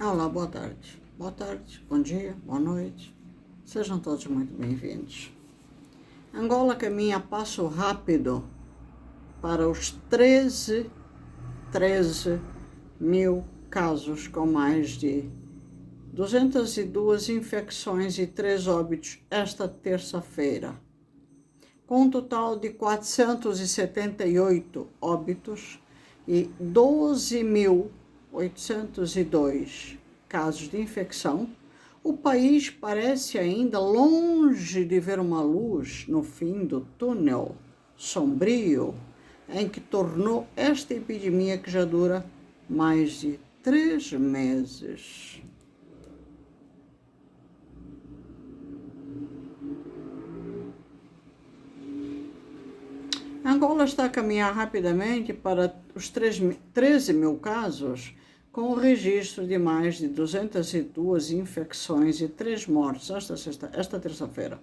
Olá, boa tarde. Boa tarde, bom dia, boa noite. Sejam todos muito bem-vindos. Angola caminha a passo rápido para os 13 mil casos, com mais de 202 infecções e 3 óbitos esta terça-feira, com um total de 478 óbitos e 12.802 casos de infecção. O país parece ainda longe de ver uma luz no fim do túnel sombrio em que tornou esta epidemia que já dura mais de 3 meses. Angola está a caminhar rapidamente para os 13 mil casos, com o registro de mais de 202 infecções e 3 mortes esta terça-feira.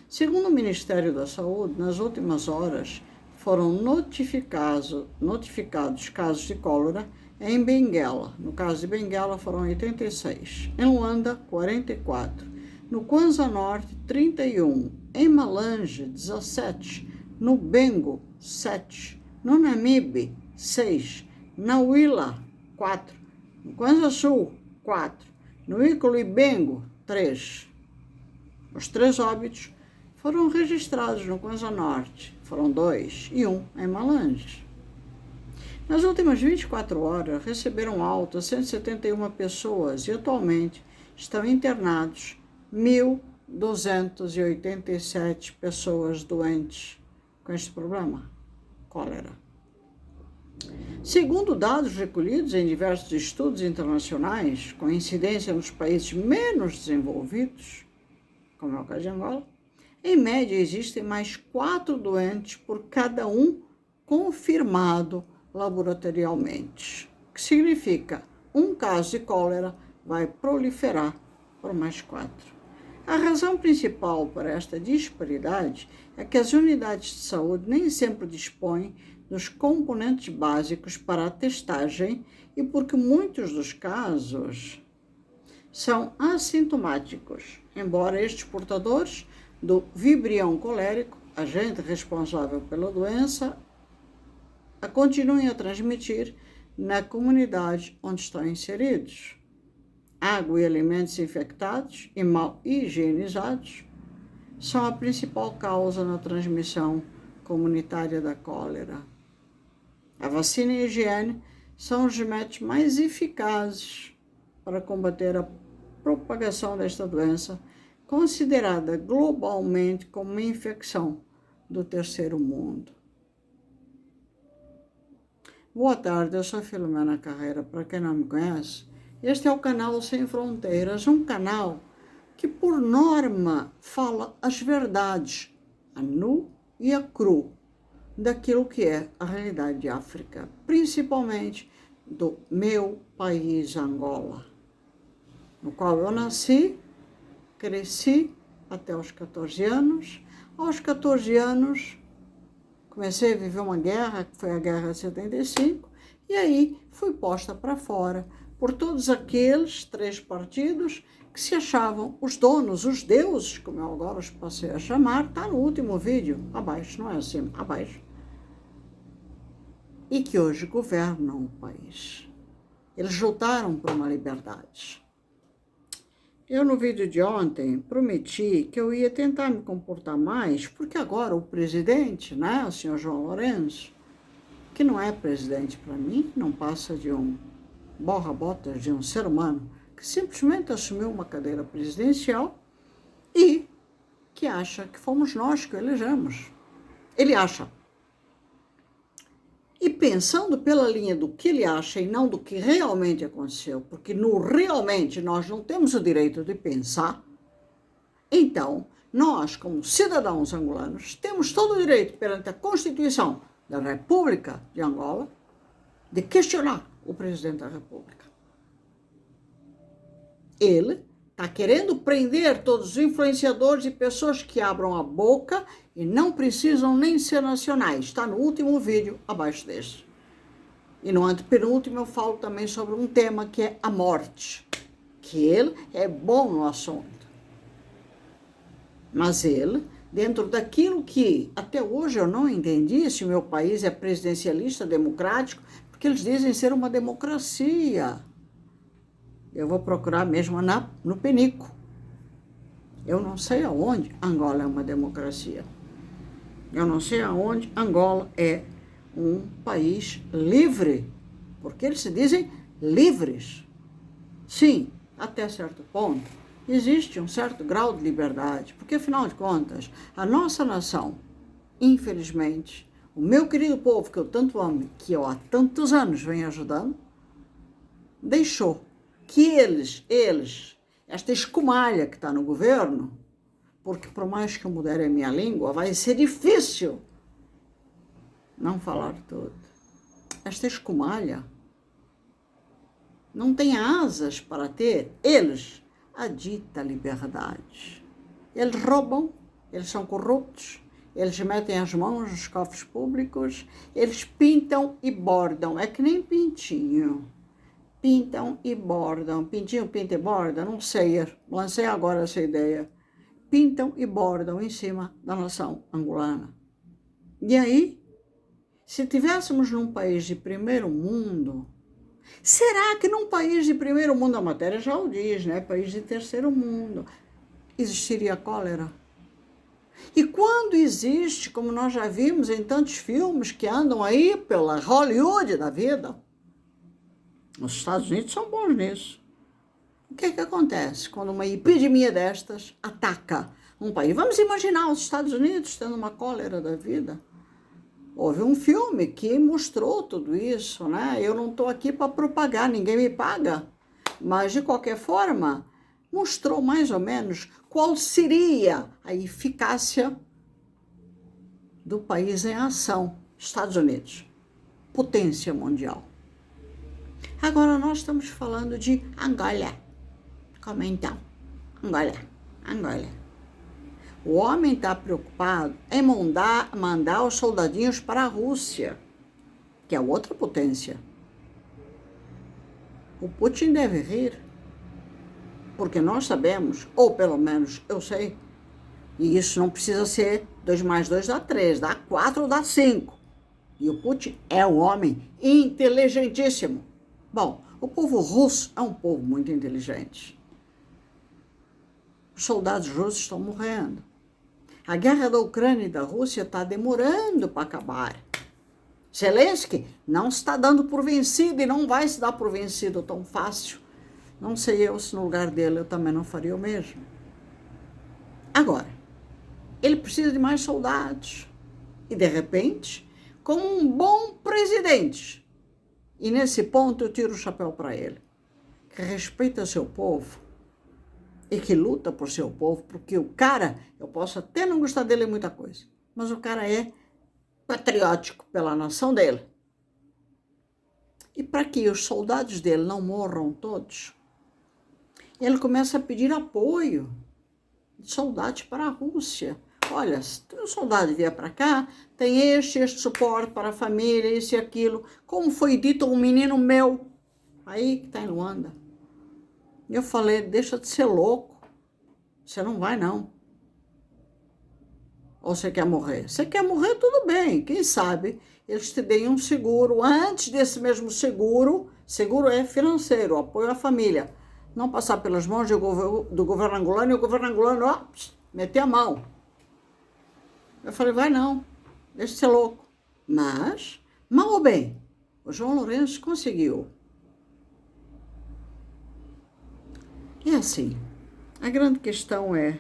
Segundo o Ministério da Saúde, nas últimas horas foram notificados casos de cólera em Benguela. No caso de Benguela foram 86, em Luanda 44, no Kwanza Norte 31, em Malange 17, no Bengo 7, no Namibe 6, na Huila 4, no Kwanza Sul 4, no Iculuibengo 3. Os 3 óbitos foram registrados no Kwanza Norte, foram 2 e 1 em Malange. Nas últimas 24 horas, receberam alta 171 pessoas e atualmente estão internados 1.287 pessoas doentes com este problema, cólera. Segundo dados recolhidos em diversos estudos internacionais, com incidência nos países menos desenvolvidos, como é o caso de Angola, em média existem mais 4 doentes por cada um confirmado laboratorialmente, o que significa um caso de cólera vai proliferar por mais 4. A razão principal para esta disparidade é que as unidades de saúde nem sempre dispõem dos componentes básicos para a testagem e porque muitos dos casos são assintomáticos, embora estes portadores do vibrião colérico, agente responsável pela doença, a continuem a transmitir na comunidade onde estão inseridos. Água e alimentos infectados e mal higienizados são a principal causa na transmissão comunitária da cólera. A vacina e a higiene são os remédios mais eficazes para combater a propagação desta doença, considerada globalmente como uma infecção do terceiro mundo. Boa tarde, eu sou Filomena Carreira. Para quem não me conhece, este é o canal Sem Fronteiras, um canal que, por norma, fala as verdades, a nu e a cru, daquilo que é a realidade de África, principalmente do meu país, Angola, no qual eu nasci, cresci até os 14 anos. Aos 14 anos, comecei a viver uma guerra, que foi a Guerra de 75, e aí fui posta para fora por todos aqueles 3 partidos que se achavam os donos, os deuses, como eu agora os passei a chamar, está no último vídeo, abaixo, não é assim, abaixo, e que hoje governam o país. Eles lutaram por uma liberdade. Eu, no vídeo de ontem, prometi que eu ia tentar me comportar mais, porque agora o presidente, né, o senhor João Lourenço, que não é presidente para mim, não passa de um borra-botas de um ser humano que simplesmente assumiu uma cadeira presidencial e que acha que fomos nós que o elegemos. Ele acha. E pensando pela linha do que ele acha e não do que realmente aconteceu, porque no realmente nós não temos o direito de pensar, então nós, como cidadãos angolanos, temos todo o direito perante a Constituição da República de Angola de questionar o presidente da República. Ele está querendo prender todos os influenciadores e pessoas que abram a boca e não precisam nem ser nacionais. Está no último vídeo abaixo desse. E no antepenúltimo eu falo também sobre um tema que é a morte. que ele é bom no assunto. Mas ele, dentro daquilo que até hoje eu não entendi, se o meu país é presidencialista, democrático, porque eles dizem ser uma democracia. Eu vou procurar mesmo no Penico. Eu não sei aonde Angola é uma democracia. Eu não sei aonde Angola é um país livre, porque eles se dizem livres. Sim, até certo ponto, existe um certo grau de liberdade, porque afinal de contas, a nossa nação, infelizmente, o meu querido povo que eu tanto amo, que eu há tantos anos venho ajudando, deixou que eles, esta escumalha que está no governo, porque por mais que eu mudar a minha língua, vai ser difícil não falar tudo. Esta escumalha não tem asas para ter, eles, a dita liberdade. Eles roubam, eles são corruptos, eles metem as mãos nos cofres públicos, eles pintam e bordam, é que nem pintinho. Pintam e bordam, pintinho, pinta e borda, não sei, lancei agora essa ideia. Pintam e bordam em cima da nação angolana. E aí, se tivéssemos num país de primeiro mundo, será que num país de primeiro mundo, a matéria já o diz, né? País de terceiro mundo, existiria cólera? E quando existe, como nós já vimos em tantos filmes que andam aí pela Hollywood da vida, os Estados Unidos são bons nisso. O que é que acontece quando uma epidemia destas ataca um país? Vamos imaginar os Estados Unidos tendo uma cólera da vida. Houve um filme que mostrou tudo isso, né? Eu não estou aqui para propagar, ninguém me paga. Mas, de qualquer forma, mostrou mais ou menos qual seria a eficácia do país em ação. Estados Unidos, potência mundial. Agora nós estamos falando de Angola. Como então? Angola. O homem está preocupado em mandar os soldadinhos para a Rússia, que é outra potência. O Putin deve rir, porque nós sabemos, ou pelo menos eu sei, e isso não precisa ser 2 mais 2 dá 3, dá 4 ou dá 5. E o Putin é um homem inteligentíssimo. Bom, o povo russo é um povo muito inteligente. Os soldados russos estão morrendo. A guerra da Ucrânia e da Rússia está demorando para acabar. Zelensky não está dando por vencido e não vai se dar por vencido tão fácil. Não sei eu se no lugar dele eu também não faria o mesmo. Agora, ele precisa de mais soldados. E de repente, como um bom presidente, e nesse ponto eu tiro o chapéu para ele, que respeita seu povo e que luta por seu povo, porque o cara, eu posso até não gostar dele em muita coisa, mas o cara é patriótico pela nação dele. E para que os soldados dele não morram todos, ele começa a pedir apoio de soldados para a Rússia. Olha, se um soldado vier para cá, tem este suporte para a família, isso e aquilo. Como foi dito a um menino meu, aí que está em Luanda. Eu falei, deixa de ser louco. Você não vai, não. Ou você quer morrer? Você quer morrer, tudo bem. Quem sabe eles te deem um seguro. Antes desse mesmo seguro é financeiro, apoio à família. Não passar pelas mãos do governo angolano e o governo angolano, ó, meter a mão. Eu falei, vai não, deixa de ser louco. Mas, mal ou bem, o João Lourenço conseguiu. E assim, a grande questão é,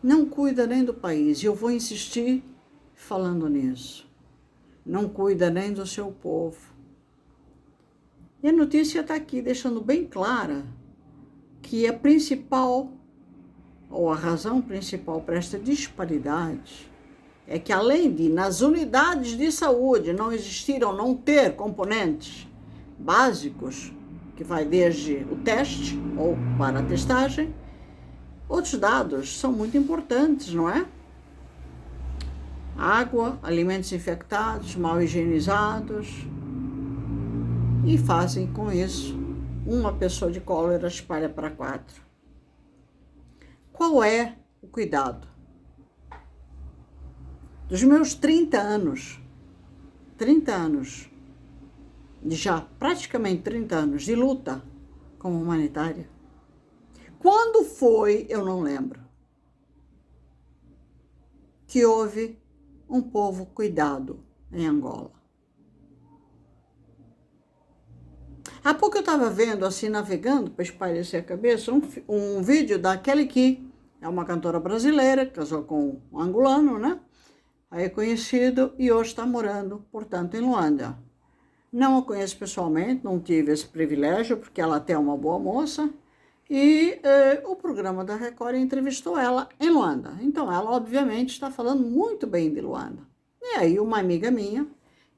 não cuida nem do país, e eu vou insistir falando nisso. Não cuida nem do seu povo. E a notícia está aqui, deixando bem clara que a principal, ou a razão principal para esta disparidade, é que além de nas unidades de saúde não existir ou não ter componentes básicos, que vai desde o teste ou para a testagem, outros dados são muito importantes, não é? Água, alimentos infectados, mal higienizados, e fazem com isso uma pessoa de cólera espalha para 4. Qual é o cuidado? Dos meus 30 anos, já praticamente 30 anos de luta como humanitária, quando foi, eu não lembro, que houve um povo cuidado em Angola. Há pouco eu estava vendo, assim, navegando para espairecer a cabeça, um vídeo da Kelly Key, é uma cantora brasileira, casou com um angolano, né? Aí conhecido, e hoje está morando, portanto, em Luanda. Não a conheço pessoalmente, não tive esse privilégio, porque ela até é uma boa moça, e o programa da Record entrevistou ela em Luanda. Então, ela, obviamente, está falando muito bem de Luanda. E aí, uma amiga minha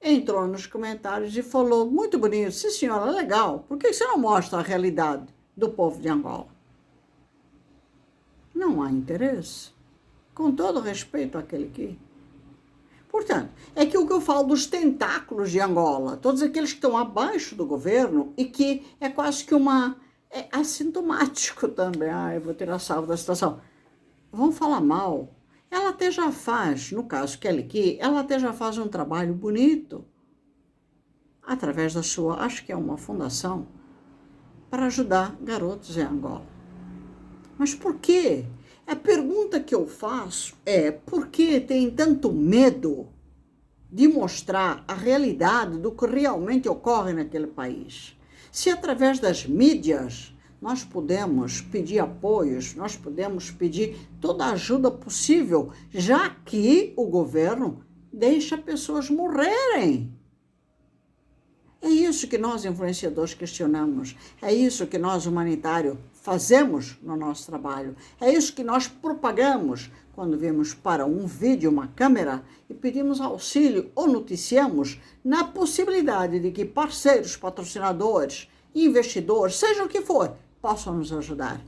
entrou nos comentários e falou, muito bonito, sim, senhora, legal, por que você não mostra a realidade do povo de Angola? Não há interesse, com todo respeito àquele que... Portanto, é que o que eu falo dos tentáculos de Angola, todos aqueles que estão abaixo do governo e que é quase que é assintomático também. Eu vou tirar salvo da situação. Vão falar mal. Ela até já faz, no caso Kelly Key, ela até já faz um trabalho bonito através da sua, acho que é uma fundação, para ajudar garotos em Angola. Mas por quê? A pergunta que eu faço é, por que tem tanto medo de mostrar a realidade do que realmente ocorre naquele país? Se através das mídias nós podemos pedir apoios, nós podemos pedir toda a ajuda possível, já que o governo deixa pessoas morrerem. É isso que nós, influenciadores, questionamos. É isso que nós, humanitários, fazemos no nosso trabalho. É isso que nós propagamos quando vemos para um vídeo, uma câmera, e pedimos auxílio ou noticiamos na possibilidade de que parceiros, patrocinadores, investidores, seja o que for, possam nos ajudar.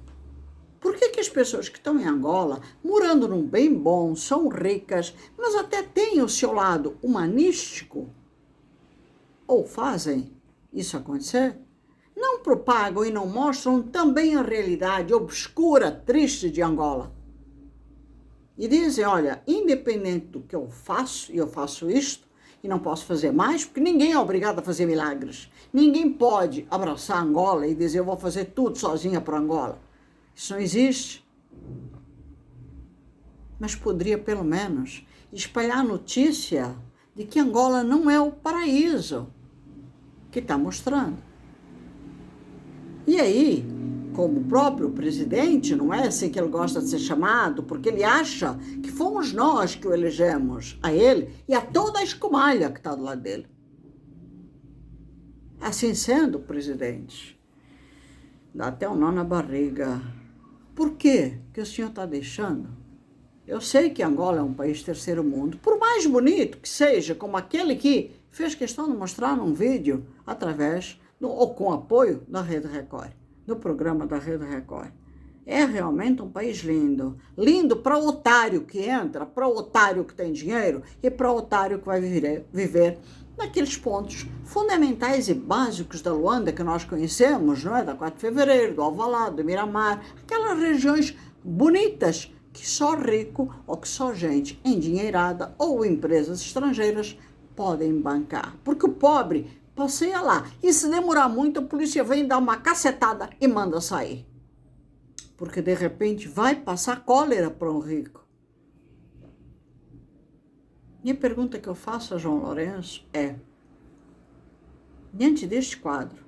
Por que as pessoas que estão em Angola, morando num bem bom, são ricas, mas até têm o seu lado humanístico, ou fazem isso acontecer, não propagam e não mostram também a realidade obscura, triste de Angola? E dizem, olha, independente do que eu faço, e eu faço isto, e não posso fazer mais, porque ninguém é obrigado a fazer milagres. Ninguém pode abraçar Angola e dizer, eu vou fazer tudo sozinha para Angola. Isso não existe. Mas poderia, pelo menos, espalhar a notícia de que Angola não é o paraíso que está mostrando. E aí, como o próprio presidente, não é assim que ele gosta de ser chamado, porque ele acha que fomos nós que o elegemos, a ele e a toda a escumalha que está do lado dele. Assim sendo, presidente, dá até um nó na barriga. Por quê que o senhor está deixando? Eu sei que Angola é um país terceiro mundo, por mais bonito que seja, como aquele que fez questão de mostrar num vídeo através, ou com apoio da Rede Record, do programa da Rede Record. É realmente um país lindo. Lindo para o otário que entra, para o otário que tem dinheiro e para o otário que vai viver naqueles pontos fundamentais e básicos da Luanda que nós conhecemos, não é? Da 4 de Fevereiro, do Alvalade, do Miramar, aquelas regiões bonitas que só rico ou que só gente endinheirada ou empresas estrangeiras podem bancar. Porque o pobre passeia lá e se demorar muito a polícia vem dar uma cacetada e manda sair. Porque de repente vai passar cólera para um rico. E a pergunta que eu faço a João Lourenço é, diante deste quadro,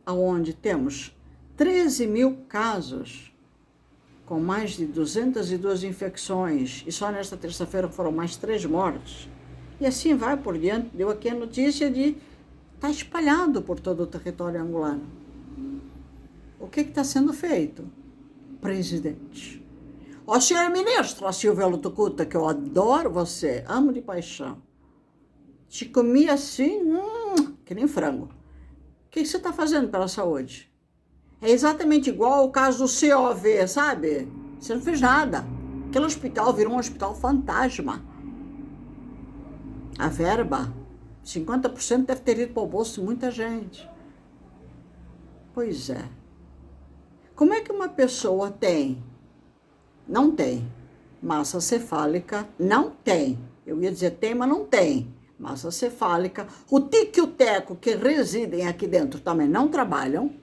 onde temos 13 mil casos, com mais de 202 infecções, e só nesta terça-feira foram mais 3 mortes, e assim vai por diante, deu aqui a notícia de está espalhado por todo o território angolano. O que está sendo feito? Presidente. Ó, senhora ministra Silvia Lutucuta, que eu adoro você, amo de paixão. Te comi assim, que nem frango. O que você está fazendo pela saúde? É exatamente igual ao caso do COV, sabe? Você não fez nada. Aquele hospital virou um hospital fantasma. A verba, 50% deve ter ido para o bolso de muita gente. Pois é. Como é que uma pessoa não tem massa cefálica, não tem, eu ia dizer tem, mas não tem massa cefálica, o tico e o teco que residem aqui dentro também não trabalham,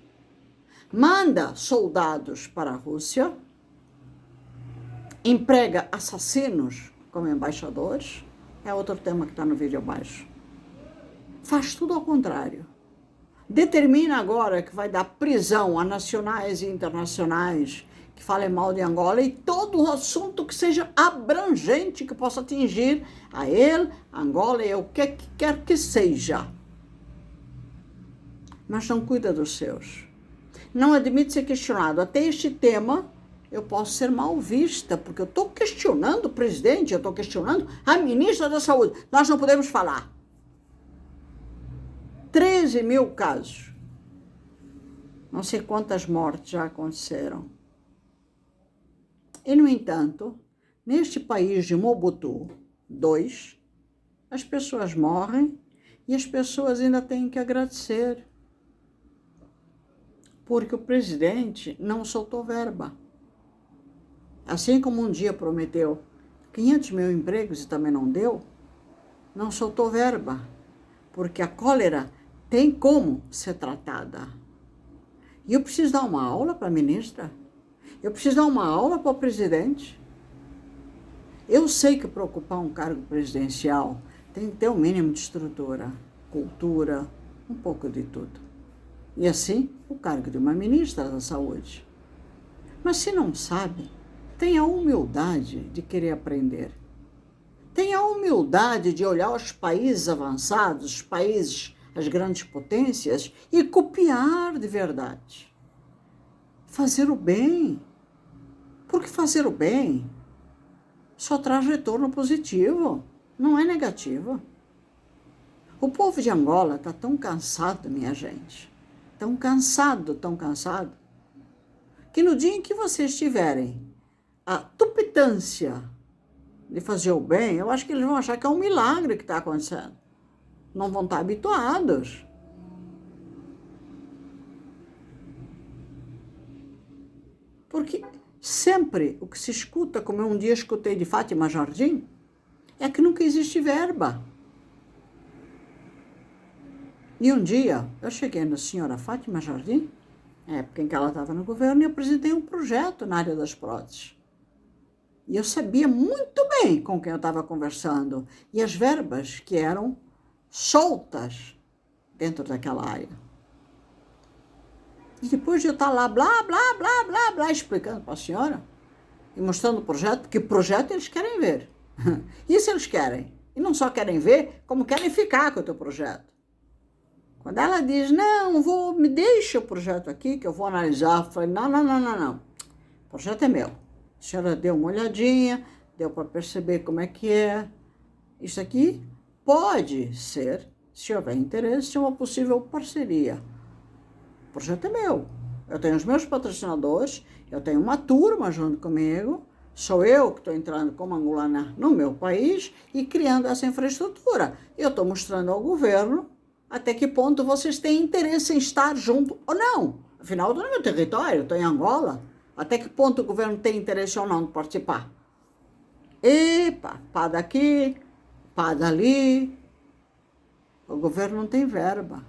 manda soldados para a Rússia, emprega assassinos como embaixadores, é outro tema que está no vídeo abaixo, faz tudo ao contrário. Determina agora que vai dar prisão a nacionais e internacionais que falem mal de Angola e todo o assunto que seja abrangente, que possa atingir a ele, a Angola e o que quer que seja. Mas não cuida dos seus. Não admite ser questionado. Até este tema eu posso ser mal vista, porque eu estou questionando o presidente, eu estou questionando a ministra da Saúde. Nós não podemos falar. 13 mil casos. Não sei quantas mortes já aconteceram. E, no entanto, neste país de Mobutu II, as pessoas morrem e as pessoas ainda têm que agradecer. Porque o presidente não soltou verba. Assim como um dia prometeu 500 mil empregos e também não deu, não soltou verba. Porque a cólera tem como ser tratada. E eu preciso dar uma aula para a ministra. Eu preciso dar uma aula para o presidente. Eu sei que para ocupar um cargo presidencial tem que ter um mínimo de estrutura, cultura, um pouco de tudo. E assim, o cargo de uma ministra da Saúde. Mas se não sabe, tenha a humildade de querer aprender. Tenha a humildade de olhar os países avançados, os países, as grandes potências, e copiar de verdade. Fazer o bem. Porque fazer o bem só traz retorno positivo, não é negativo. O povo de Angola está tão cansado, minha gente. Tão cansado, que no dia em que vocês tiverem a tupitância de fazer o bem, eu acho que eles vão achar que é um milagre que está acontecendo. Não vão estar habituados. Porque sempre o que se escuta, como eu um dia escutei de Fátima Jardim, é que nunca existe verba. E um dia eu cheguei na senhora Fátima Jardim, na época em que ela estava no governo, e eu apresentei um projeto na área das próteses. E eu sabia muito bem com quem eu estava conversando e as verbas que eram soltas dentro daquela área. E depois de eu estar lá, blá, blá, blá, blá, blá, explicando para a senhora e mostrando o projeto, porque projeto eles querem ver. Isso eles querem. E não só querem ver, como querem ficar com o teu projeto. Quando ela diz, não, me deixa o projeto aqui, que eu vou analisar, eu falei, não. O projeto é meu. A senhora deu uma olhadinha, deu para perceber como é que é. Isso aqui pode ser, se houver interesse, uma possível parceria. O projeto é meu. Eu tenho os meus patrocinadores, eu tenho uma turma junto comigo, sou eu que estou entrando como angolana no meu país e criando essa infraestrutura. Eu estou mostrando ao governo até que ponto vocês têm interesse em estar junto ou não. Afinal, eu estou no meu território, estou em Angola. Até que ponto o governo tem interesse ou não de participar? Epa, pá daqui, pá dali. O governo não tem verba.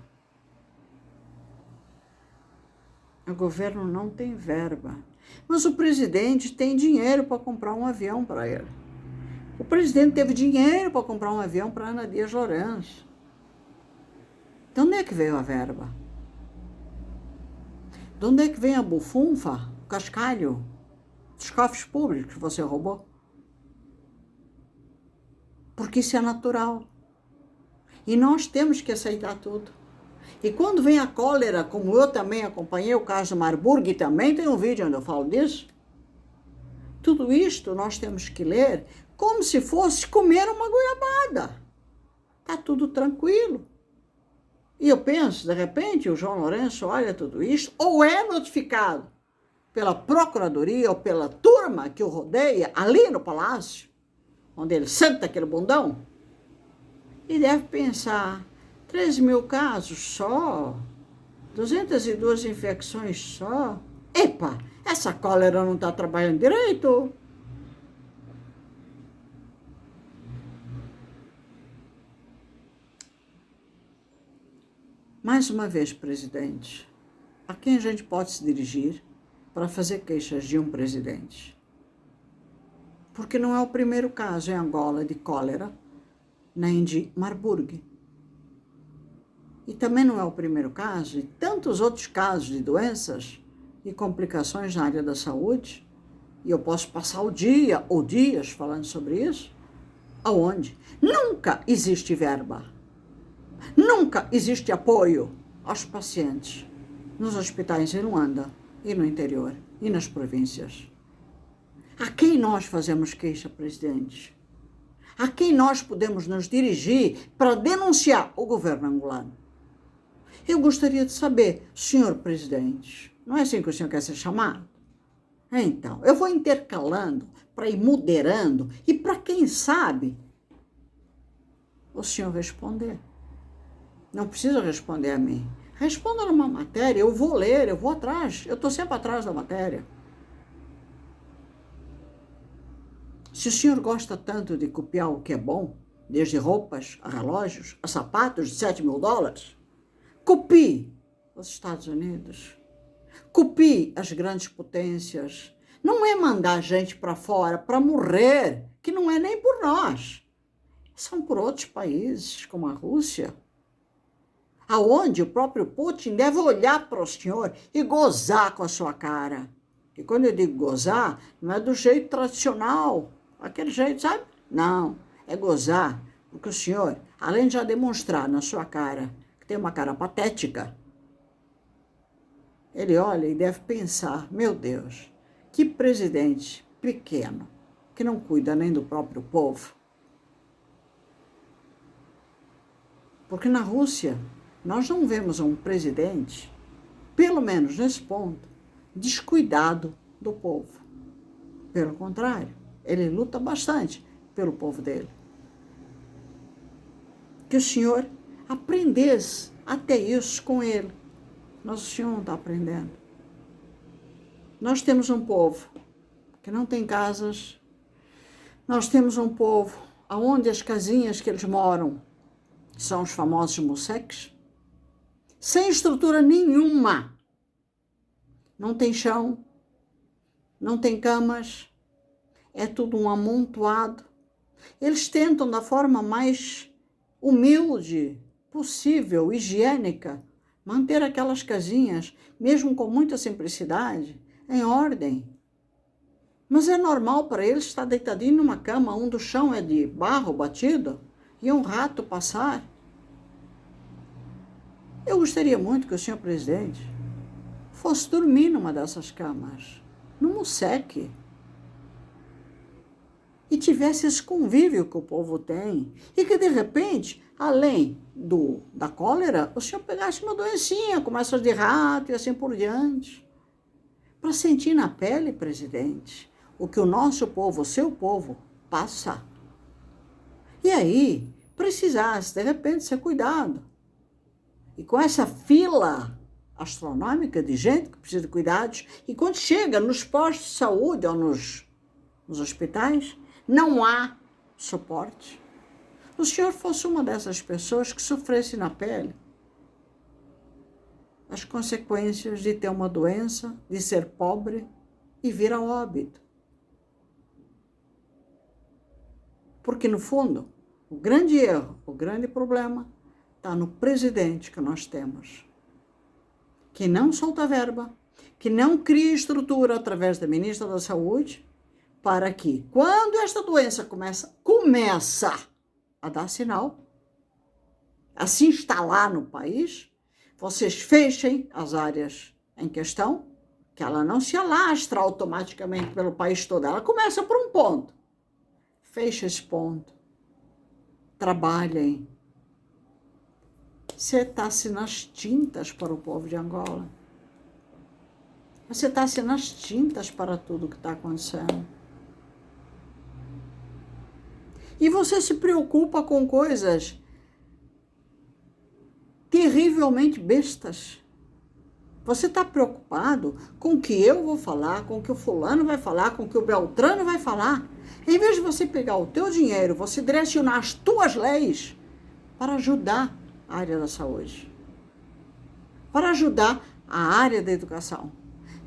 O governo não tem verba. Mas o presidente tem dinheiro para comprar um avião para ele. O presidente teve dinheiro para comprar um avião para Ana Dias Lourenço. De onde é que veio a verba? De onde é que vem a bufunfa, o cascalho dos cofres públicos que você roubou? Porque isso é natural. E nós temos que aceitar tudo. E quando vem a cólera, como eu também acompanhei o caso do Marburg, e também tem um vídeo onde eu falo disso, tudo isto nós temos que ler como se fosse comer uma goiabada. Está tudo tranquilo. E eu penso, de repente, o João Lourenço olha tudo isso, ou é notificado pela procuradoria ou pela turma que o rodeia ali no palácio, onde ele senta aquele bundão, e deve pensar, 13 mil casos só, 202 infecções só. Epa, essa cólera não está trabalhando direito. Mais uma vez, presidente, a quem a gente pode se dirigir para fazer queixas de um presidente? Porque não é o primeiro caso em Angola de cólera, nem de Marburg. E também não é o primeiro caso de tantos outros casos de doenças e complicações na área da saúde, e eu posso passar o dia ou dias falando sobre isso, aonde nunca existe verba, nunca existe apoio aos pacientes nos hospitais em Luanda e no interior e nas províncias. A quem nós fazemos queixa, presidente? A quem nós podemos nos dirigir para denunciar o governo angolano? Eu gostaria de saber, senhor presidente, não é assim que o senhor quer ser chamado? Então, eu vou intercalando para ir moderando e para quem sabe o senhor responder. Não precisa responder a mim. Responda numa matéria, eu vou ler, eu vou atrás, eu estou sempre atrás da matéria. Se o senhor gosta tanto de copiar o que é bom, desde roupas a relógios, a sapatos de 7 mil dólares, copie os Estados Unidos, copie as grandes potências. Não é mandar gente para fora para morrer, que não é nem por nós. São por outros países, como a Rússia, aonde o próprio Putin deve olhar para o senhor e gozar com a sua cara. E quando eu digo gozar, não é do jeito tradicional, aquele jeito, sabe? Não, é gozar, porque o senhor, além de já demonstrar na sua cara que tem uma cara patética, ele olha e deve pensar, meu Deus, que presidente pequeno, que não cuida nem do próprio povo. Porque na Rússia, nós não vemos um presidente, pelo menos nesse ponto, descuidado do povo. Pelo contrário, ele luta bastante pelo povo dele. Que o senhor aprendesse até isso com ele. Mas o senhor não está aprendendo. Nós temos um povo que não tem casas. Nós temos um povo onde as casinhas que eles moram são os famosos museques, sem estrutura nenhuma. Não tem chão, não tem camas, é tudo um amontoado. Eles tentam, da forma mais humilde possível, higiênica, manter aquelas casinhas, mesmo com muita simplicidade, em ordem. Mas é normal para eles estar deitadinho numa cama onde o chão é de barro batido e um rato passar. Eu gostaria muito que o senhor presidente fosse dormir numa dessas camas, num museque, e tivesse esse convívio que o povo tem, e que, de repente, além da cólera, o senhor pegasse uma doencinha, como essas de rato e assim por diante, para sentir na pele, presidente, o que o nosso povo, o seu povo, passa. E aí, precisasse, de repente, ser cuidado. E com essa fila astronômica de gente que precisa de cuidados, e quando chega nos postos de saúde ou nos hospitais, não há suporte. O senhor fosse uma dessas pessoas que sofresse na pele as consequências de ter uma doença, de ser pobre e vir a óbito. Porque, no fundo, o grande erro, o grande problema está no presidente que nós temos, que não solta verba, que não cria estrutura através da ministra da Saúde, para que, quando esta doença começa a dar sinal, a se instalar no país, vocês fechem as áreas em questão, que ela não se alastra automaticamente pelo país todo, ela começa por um ponto. Fecha esse ponto. Trabalhem. Você está-se nas tintas para o povo de Angola. Você está-se nas tintas para tudo que está acontecendo. E você se preocupa com coisas terrivelmente bestas. Você está preocupado com o que eu vou falar, com o que o fulano vai falar, com o que o Beltrano vai falar. Em vez de você pegar o teu dinheiro, você direcionar as tuas leis para ajudar a área da saúde, para ajudar a área da educação,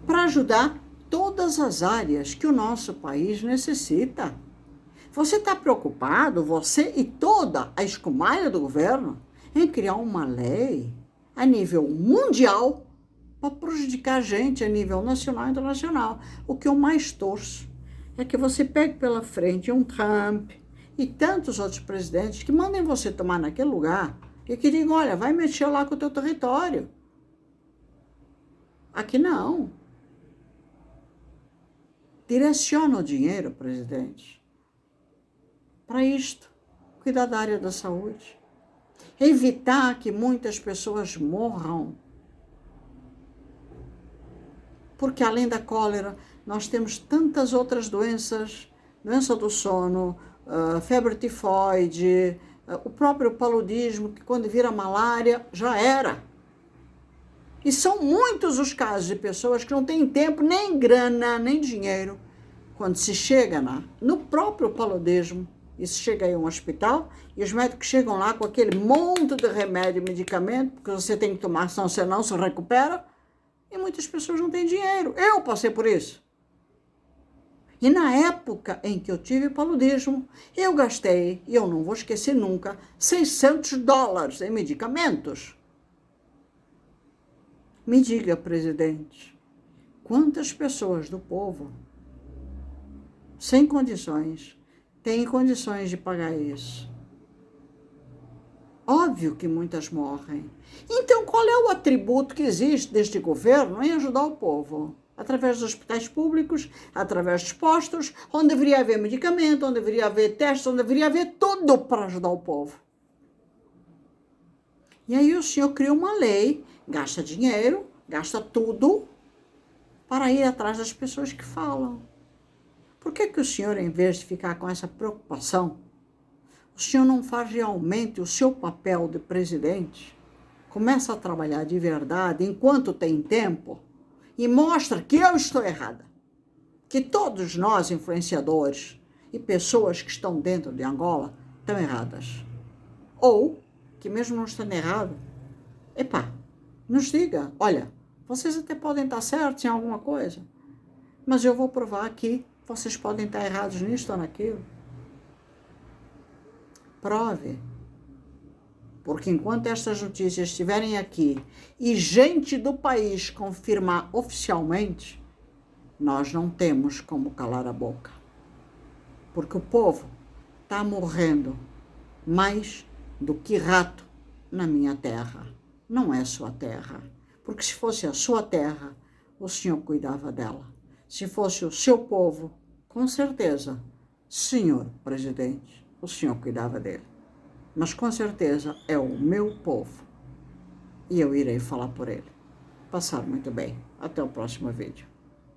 para ajudar todas as áreas que o nosso país necessita. Você está preocupado, você e toda a escumalha do governo, em criar uma lei a nível mundial para prejudicar a gente a nível nacional e internacional. O que eu mais torço é que você pegue pela frente um Trump e tantos outros presidentes que mandem você tomar naquele lugar e que digam, olha, vai mexer lá com o teu território. Aqui não. Direciona o dinheiro, presidente, para isto, cuidar da área da saúde. Evitar que muitas pessoas morram. Porque além da cólera, nós temos tantas outras doenças, doença do sono, febre tifoide, o próprio paludismo, que quando vira malária, já era. E são muitos os casos de pessoas que não têm tempo, nem grana, nem dinheiro, quando se chega no próprio paludismo, e se chega aí a um hospital, e os médicos chegam lá com aquele monte de remédio e medicamento, porque você tem que tomar, senão você não se recupera, e muitas pessoas não têm dinheiro. Eu passei por isso. E na época em que eu tive paludismo, eu gastei, e eu não vou esquecer nunca, $600 em medicamentos. Me diga, presidente, quantas pessoas do povo, sem condições, têm condições de pagar isso? Óbvio que muitas morrem. Então, qual é o atributo que existe deste governo em ajudar o povo? Através dos hospitais públicos, através dos postos, onde deveria haver medicamento, onde deveria haver testes, onde deveria haver tudo para ajudar o povo. E aí o senhor cria uma lei, gasta dinheiro, gasta tudo, para ir atrás das pessoas que falam. Por que o senhor, em vez de ficar com essa preocupação, o senhor não faz realmente o seu papel de presidente? Começa a trabalhar de verdade enquanto tem tempo e mostra que eu estou errada. Que todos nós, influenciadores e pessoas que estão dentro de Angola, estão erradas. Ou, que mesmo não estando errado, nos diga, olha, vocês até podem estar certos em alguma coisa, mas eu vou provar que vocês podem estar errados nisto ou naquilo. Prove. Porque enquanto estas notícias estiverem aqui e gente do país confirmar oficialmente, nós não temos como calar a boca. Porque o povo está morrendo mais do que rato na minha terra. Não é sua terra. Porque se fosse a sua terra, o senhor cuidava dela. Se fosse o seu povo, com certeza, senhor presidente, o senhor cuidava dele. Mas com certeza é o meu povo. E eu irei falar por ele. Passar muito bem. Até o próximo vídeo.